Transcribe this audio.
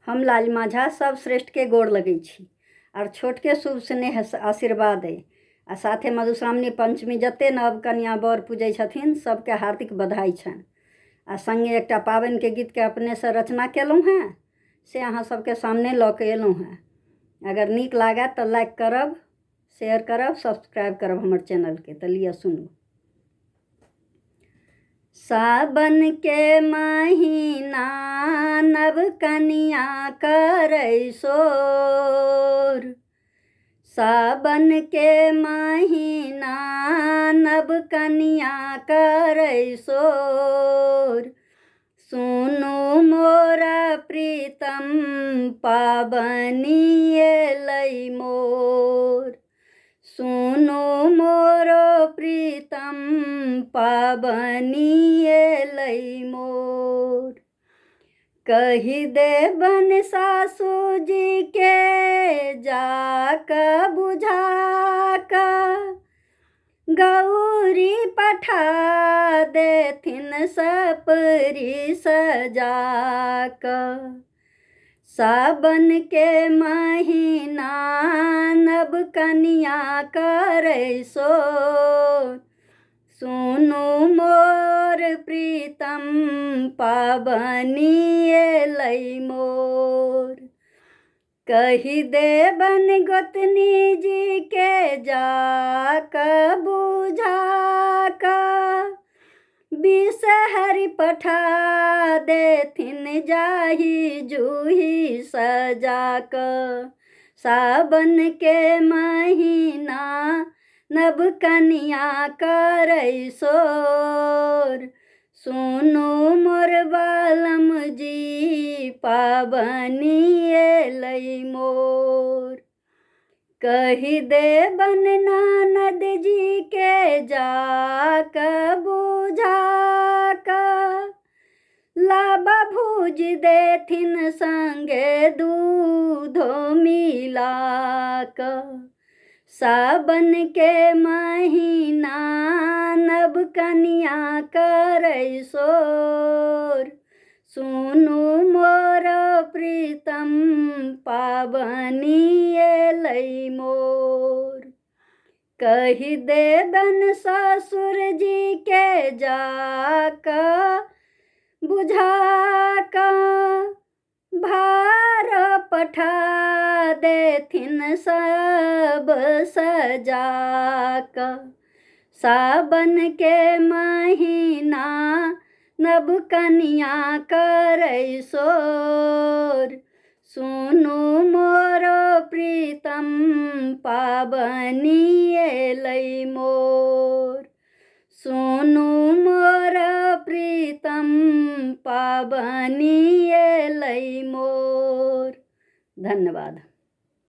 हम लालिमा झा सब श्रेष्ठ के गोड़ लगै छी और छोट के शुभ स्नेह आशीर्वाद है आ साथे मधुश्रावणी पंचमी जते नव कन्या बर पूजै छथिन सबके हार्दिक बधाई छनि। आ संगे एकटा पाबनि के गीत के अपने से रचना केलहुँ हैं से अहाँ सबके सामने लऽ के एलहुँ हैं। अगर नीक लागे तो लाइक करब, शेयर करब, सब्सक्राइब करब हमर चैनल के। तो लिअ सुनू। सावन के महीना नव कन्या करै सोर, सावन के महीना नव कन्या करै सोर, सुनु मोरा प्रीतम पाबनी एलै मोर, सुनु मोरो प्रीतम पाबनी एलै मोर। कही देबन सासू जी के जाक बुझाक, गौरी पठा देथिन सपरी सजाक। सावन के महीना नव कन्या करै सोर, सुनु मोर प्रीतम पाबनी एलै मोर। कही देबन गोतनी जी के जाक बुझाक, बिषहरि पठा देथिन जाही जूही सजाक। सावन के महीना नव कन्या करै सोर, सुनु मोर बालम जी पाबनी एलै मोर। कही देबन ननद जी के जाक बुझाक, लाबा भूज देथिन संगे दूधो मिलाक। सावन के महीना नव कन्या करै सोर, सुनु मोर प्रीतम पाबनी एलै मोर। कही देबन ससुर जी के जाक बुझाक, भार पठा देथिन सब सजाक। सावन के महीना नव कन्या करै सोर, सुनु मोर प्रीतम पाबनी एलै मोर, सुनु मोर प्रीतम पाबनी एलै मोर। धन्यवाद।